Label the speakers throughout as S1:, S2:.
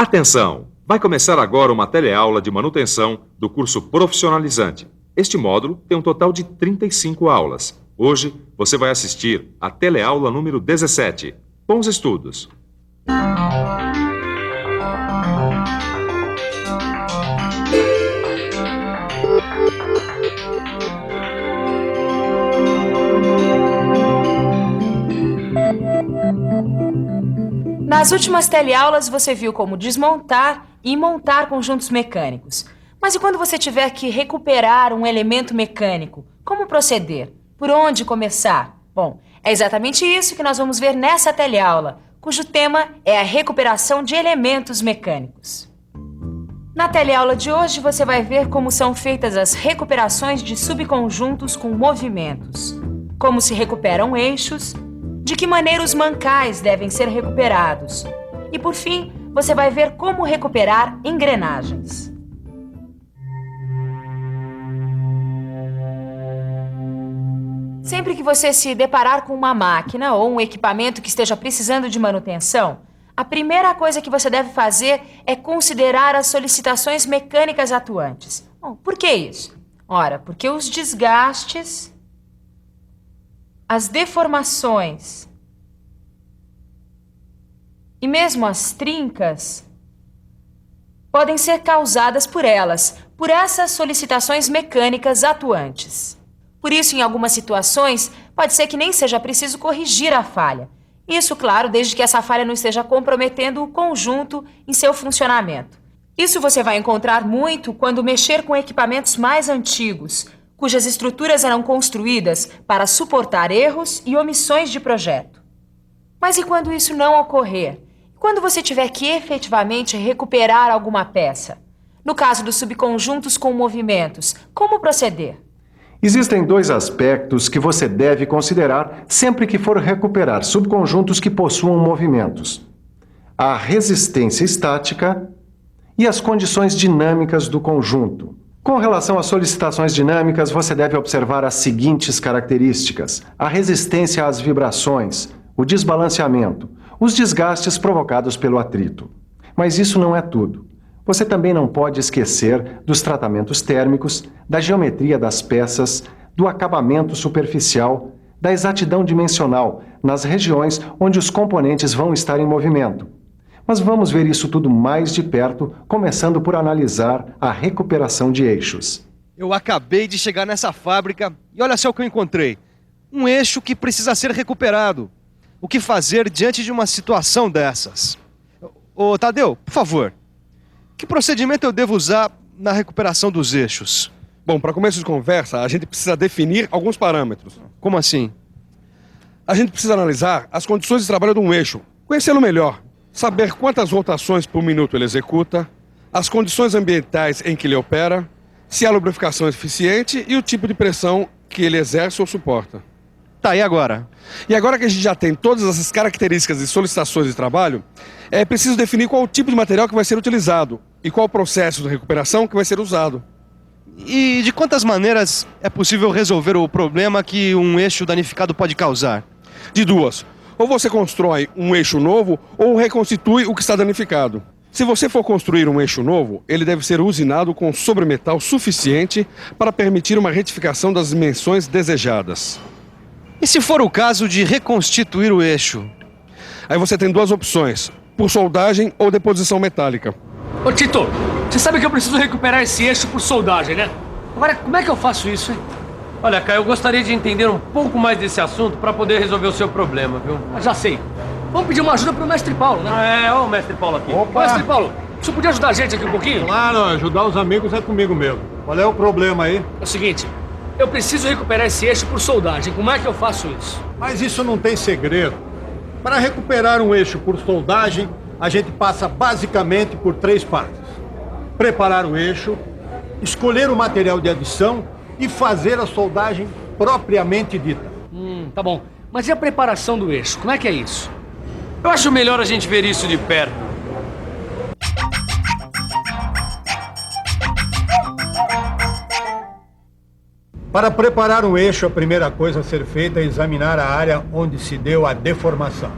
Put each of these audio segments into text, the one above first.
S1: Atenção! Vai começar agora uma teleaula de manutenção do curso profissionalizante. Este módulo tem um total de 35 aulas. Hoje você vai assistir à teleaula número 17. Bons estudos!
S2: Nas últimas teleaulas você viu como desmontar e montar conjuntos mecânicos. Mas e quando você tiver que recuperar um elemento mecânico? Como proceder? Por onde começar? Bom, é exatamente isso que nós vamos ver nessa teleaula, cujo tema é a recuperação de elementos mecânicos. Na teleaula de hoje você vai ver como são feitas as recuperações de subconjuntos com movimentos, como se recuperam eixos, de que maneira os mancais devem ser recuperados. E, por fim, você vai ver como recuperar engrenagens. Sempre que você se deparar com uma máquina ou um equipamento que esteja precisando de manutenção, a primeira coisa que você deve fazer é considerar as solicitações mecânicas atuantes. Bom, por que isso? Ora, porque os desgastes, as deformações e mesmo as trincas podem ser causadas por elas, por essas solicitações mecânicas atuantes. Por isso, em algumas situações, pode ser que nem seja preciso corrigir a falha. Isso, claro, desde que essa falha não esteja comprometendo o conjunto em seu funcionamento. Isso você vai encontrar muito quando mexer com equipamentos mais antigos, cujas estruturas eram construídas para suportar erros e omissões de projeto. Mas e quando isso não ocorrer? Quando você tiver que efetivamente recuperar alguma peça? No caso dos subconjuntos com movimentos, como proceder?
S3: Existem dois aspectos que você deve considerar sempre que for recuperar subconjuntos que possuam movimentos: a resistência estática e as condições dinâmicas do conjunto. Com relação às solicitações dinâmicas, você deve observar as seguintes características: a resistência às vibrações, o desbalanceamento, os desgastes provocados pelo atrito. Mas isso não é tudo. Você também não pode esquecer dos tratamentos térmicos, da geometria das peças, do acabamento superficial, da exatidão dimensional nas regiões onde os componentes vão estar em movimento. Mas vamos ver isso tudo mais de perto, começando por analisar a recuperação de eixos.
S4: Eu acabei de chegar nessa fábrica e olha só o que eu encontrei. Um eixo que precisa ser recuperado. O que fazer diante de uma situação dessas? Ô, Tadeu, por favor, que procedimento eu devo usar na recuperação dos eixos?
S5: Bom, para começo de conversa, a gente precisa definir alguns parâmetros.
S4: Como assim?
S5: A gente precisa analisar as condições de trabalho de um eixo, conhecê-lo melhor, saber quantas rotações por minuto ele executa, as condições ambientais em que ele opera, se a lubrificação é eficiente e o tipo de pressão que ele exerce ou suporta.
S4: Tá, e agora?
S5: E agora que a gente já tem todas essas características e solicitações de trabalho, é preciso definir qual o tipo de material que vai ser utilizado e qual o processo de recuperação que vai ser usado.
S4: E de quantas maneiras é possível resolver o problema que um eixo danificado pode causar?
S5: De duas. Ou você constrói um eixo novo ou reconstitui o que está danificado. Se você for construir um eixo novo, ele deve ser usinado com sobremetal suficiente para permitir uma retificação das dimensões desejadas.
S4: E se for o caso de reconstituir o eixo?
S5: Aí você tem duas opções: por soldagem ou deposição metálica.
S6: Ô Tito, você sabe que eu preciso recuperar esse eixo por soldagem, né? Agora, como é que eu faço isso, hein?
S7: Olha, Caio, eu gostaria de entender um pouco mais desse assunto para poder resolver o seu problema, viu?
S6: Já sei. Vamos pedir uma ajuda pro mestre Paulo, né?
S7: Ó o mestre Paulo aqui.
S8: Opa!
S6: Mestre Paulo, você podia ajudar a gente aqui um pouquinho?
S8: Claro, ajudar os amigos é comigo mesmo. Qual é o problema aí?
S6: É o seguinte, eu preciso recuperar esse eixo por soldagem. Como é que eu faço isso?
S8: Mas isso não tem segredo. Para recuperar um eixo por soldagem, a gente passa basicamente por 3 partes: preparar o eixo, escolher o material de adição e fazer a soldagem propriamente dita.
S6: Tá bom. Mas e a preparação do eixo? Como é que é isso?
S7: Eu acho melhor a gente ver isso de perto.
S8: Para preparar um eixo, a primeira coisa a ser feita é examinar a área onde se deu a deformação.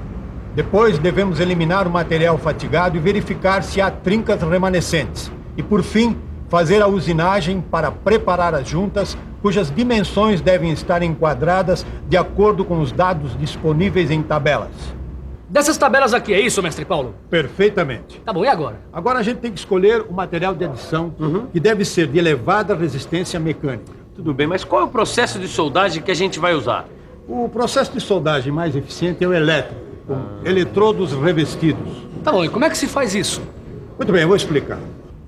S8: Depois, devemos eliminar o material fatigado e verificar se há trincas remanescentes. E, por fim, fazer a usinagem para preparar as juntas, cujas dimensões devem estar enquadradas de acordo com os dados disponíveis em tabelas.
S6: Dessas tabelas aqui, é isso, mestre Paulo?
S8: Perfeitamente.
S6: Tá bom, e agora?
S8: Agora a gente tem que escolher o material de adição, que deve ser de elevada resistência mecânica.
S7: Tudo bem, mas qual é o processo de soldagem que a gente vai usar?
S8: O processo de soldagem mais eficiente é o elétrico, com eletrodos revestidos.
S6: Tá bom, e como é que se faz isso?
S8: Muito bem, eu vou explicar.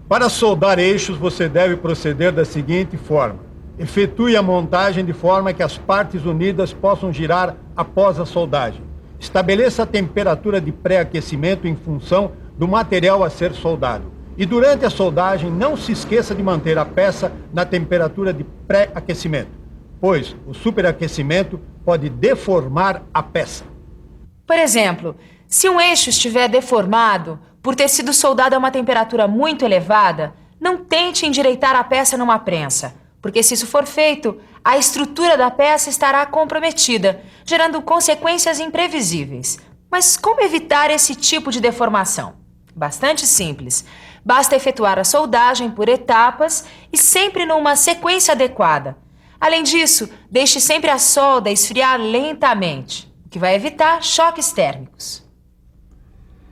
S8: Para soldar eixos, você deve proceder da seguinte forma. Efetue a montagem de forma que as partes unidas possam girar após a soldagem. Estabeleça a temperatura de pré-aquecimento em função do material a ser soldado. E durante a soldagem, não se esqueça de manter a peça na temperatura de pré-aquecimento, pois o superaquecimento pode deformar a peça.
S2: Por exemplo, se um eixo estiver deformado por ter sido soldado a uma temperatura muito elevada, não tente endireitar a peça numa prensa, porque se isso for feito, a estrutura da peça estará comprometida, gerando consequências imprevisíveis. Mas como evitar esse tipo de deformação? Bastante simples. Basta efetuar a soldagem por etapas e sempre numa sequência adequada. Além disso, deixe sempre a solda esfriar lentamente, o que vai evitar choques térmicos.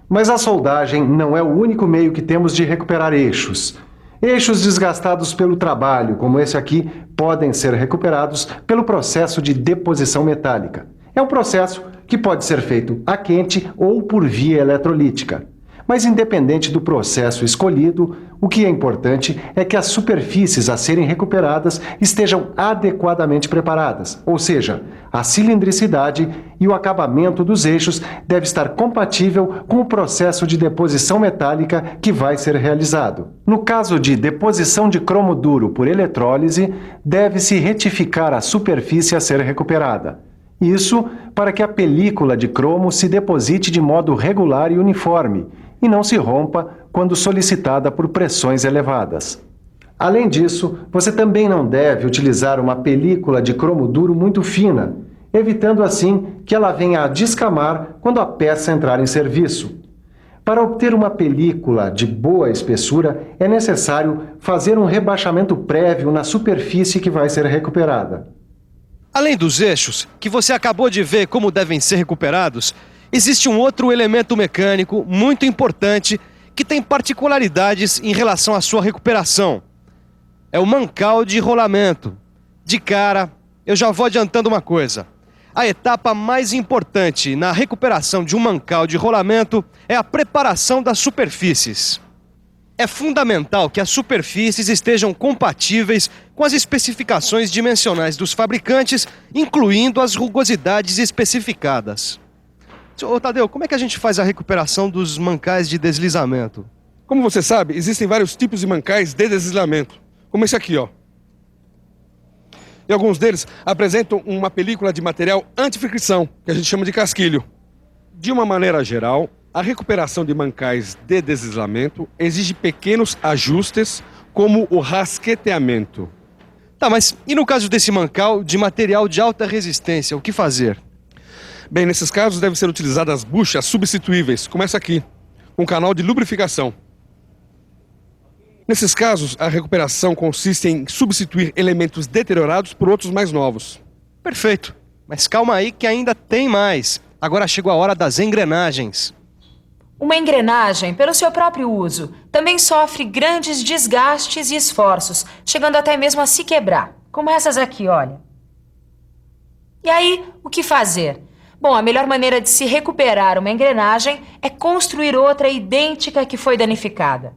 S3: Mas a soldagem não é o único meio que temos de recuperar eixos. Eixos desgastados pelo trabalho, como esse aqui, podem ser recuperados pelo processo de deposição metálica. É um processo que pode ser feito a quente ou por via eletrolítica. Mas independente do processo escolhido, o que é importante é que as superfícies a serem recuperadas estejam adequadamente preparadas, ou seja, a cilindricidade e o acabamento dos eixos deve estar compatível com o processo de deposição metálica que vai ser realizado. No caso de deposição de cromo duro por eletrólise, deve-se retificar a superfície a ser recuperada. Isso para que a película de cromo se deposite de modo regular e uniforme, e não se rompa quando solicitada por pressões elevadas. Além disso, você também não deve utilizar uma película de cromo duro muito fina, evitando assim que ela venha a descamar quando a peça entrar em serviço. Para obter uma película de boa espessura, é necessário fazer um rebaixamento prévio na superfície que vai ser recuperada.
S4: Além dos eixos, que você acabou de ver como devem ser recuperados, existe um outro elemento mecânico muito importante que tem particularidades em relação à sua recuperação. É o mancal de rolamento. De cara, eu já vou adiantando uma coisa. A etapa mais importante na recuperação de um mancal de rolamento é a preparação das superfícies. É fundamental que as superfícies estejam compatíveis com as especificações dimensionais dos fabricantes, incluindo as rugosidades especificadas. Ô Tadeu, como é que a gente faz a recuperação dos mancais de deslizamento?
S5: Como você sabe, existem vários tipos de mancais de deslizamento, como esse aqui, ó. E alguns deles apresentam uma película de material anti-fricção, que a gente chama de casquilho. De uma maneira geral, a recuperação de mancais de deslizamento exige pequenos ajustes, como o rasqueteamento.
S4: Tá, mas e no caso desse mancal de material de alta resistência, o que fazer?
S5: Bem, nesses casos devem ser utilizadas buchas substituíveis, como essa aqui, com canal de lubrificação. Nesses casos, a recuperação consiste em substituir elementos deteriorados por outros mais novos.
S4: Perfeito, mas calma aí que ainda tem mais. Agora chegou a hora das engrenagens.
S2: Uma engrenagem, pelo seu próprio uso, também sofre grandes desgastes e esforços, chegando até mesmo a se quebrar, como essas aqui, olha. E aí, o que fazer? Bom, a melhor maneira de se recuperar uma engrenagem é construir outra idêntica que foi danificada.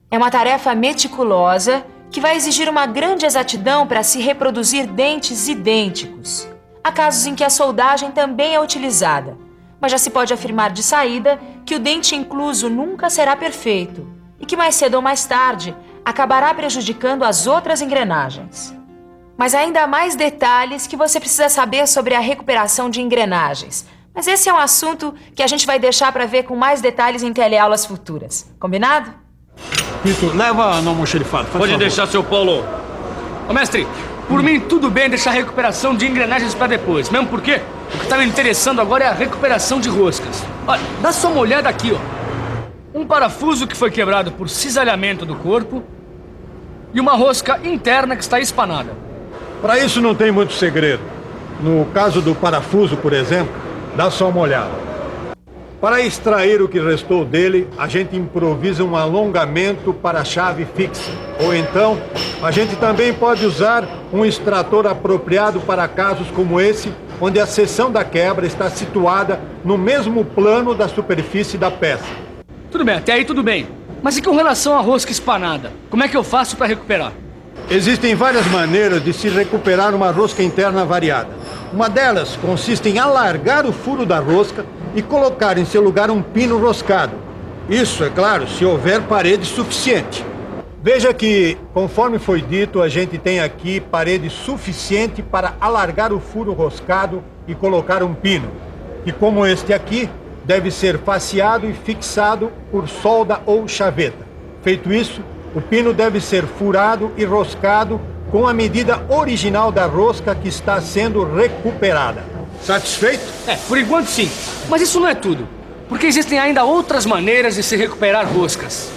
S2: É uma tarefa meticulosa que vai exigir uma grande exatidão para se reproduzir dentes idênticos. Há casos em que a soldagem também é utilizada, mas já se pode afirmar de saída que o dente incluso nunca será perfeito e que mais cedo ou mais tarde acabará prejudicando as outras engrenagens. Mas ainda há mais detalhes que você precisa saber sobre a recuperação de engrenagens. Mas esse é um assunto que a gente vai deixar para ver com mais detalhes em teleaulas futuras. Combinado?
S8: Vitor, leva no almoxerifado, faz
S7: Pode
S8: favor.
S7: deixar, seu Paulo.
S6: Ô, mestre, Por mim, tudo bem deixar a recuperação de engrenagens para depois. Mesmo porque o que está me interessando agora é a recuperação de roscas. Olha, dá só uma olhada aqui, ó. Um parafuso que foi quebrado por cisalhamento do corpo e uma rosca interna que está espanada.
S8: Para isso não tem muito segredo. No caso do parafuso, por exemplo, dá só uma olhada. Para extrair o que restou dele, a gente improvisa um alongamento para a chave fixa. Ou então, a gente também pode usar um extrator apropriado para casos como esse, onde a seção da quebra está situada no mesmo plano da superfície da peça.
S6: Tudo bem, até aí tudo bem. Mas e com relação à rosca espanada? Como é que eu faço para recuperar?
S8: Existem várias maneiras de se recuperar uma rosca interna variada. Uma delas consiste em alargar o furo da rosca e colocar em seu lugar um pino roscado. Isso, é claro, se houver parede suficiente. Veja que, conforme foi dito, a gente tem aqui parede suficiente para alargar o furo roscado e colocar um pino, que, como este aqui, deve ser faceado e fixado por solda ou chaveta. Feito isso, o pino deve ser furado e roscado com a medida original da rosca que está sendo recuperada. Satisfeito?
S6: Por enquanto sim. Mas isso não é tudo. Porque existem ainda outras maneiras de se recuperar roscas.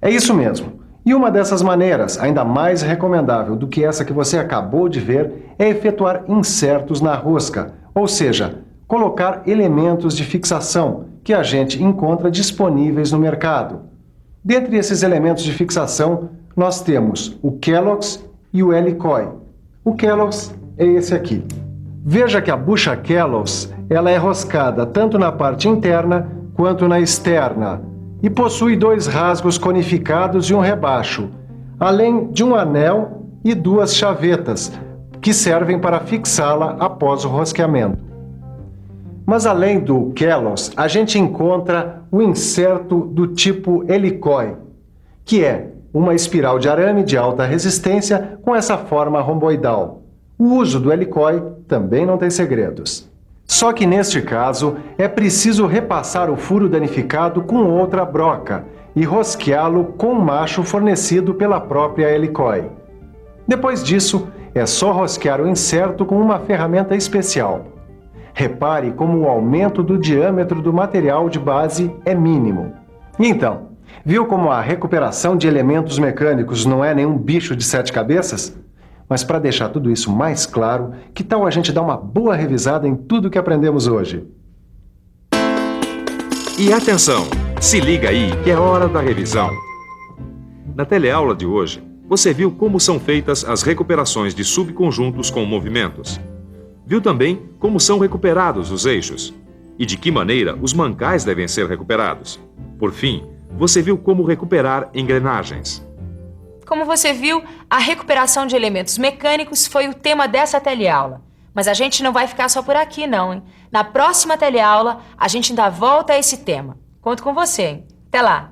S3: É isso mesmo. E uma dessas maneiras, ainda mais recomendável do que essa que você acabou de ver, é efetuar insertos na rosca, ou seja, colocar elementos de fixação que a gente encontra disponíveis no mercado. Dentre esses elementos de fixação, nós temos o Kellogg's e o Helicoi. O Kellogg's é esse aqui. Veja que a bucha Kellogg's ela é roscada tanto na parte interna quanto na externa e possui 2 rasgos conificados e um rebaixo, além de um anel e 2 chavetas que servem para fixá-la após o rosqueamento. Mas além do Kellogg's, a gente encontra o inserto do tipo Helicoi, que é uma espiral de arame de alta resistência com essa forma romboidal. O uso do Helicoi também não tem segredos. Só que neste caso, é preciso repassar o furo danificado com outra broca e rosqueá-lo com um macho fornecido pela própria Helicoi. Depois disso, é só rosquear o inserto com uma ferramenta especial. Repare como o aumento do diâmetro do material de base é mínimo. Então, viu como a recuperação de elementos mecânicos não é nenhum bicho de 7 cabeças? Mas para deixar tudo isso mais claro, que tal a gente dar uma boa revisada em tudo que aprendemos hoje?
S1: E atenção, se liga aí que é hora da revisão. Na teleaula de hoje, você viu como são feitas as recuperações de subconjuntos com movimentos. Viu também como são recuperados os eixos e de que maneira os mancais devem ser recuperados. Por fim, você viu como recuperar engrenagens.
S2: Como você viu, a recuperação de elementos mecânicos foi o tema dessa teleaula. Mas a gente não vai ficar só por aqui, não, hein? Na próxima teleaula, a gente ainda volta a esse tema. Conto com você, hein? Até lá!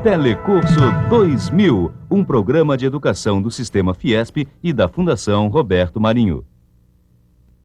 S9: Telecurso 2000, um programa de educação do Sistema Fiesp e da Fundação Roberto Marinho.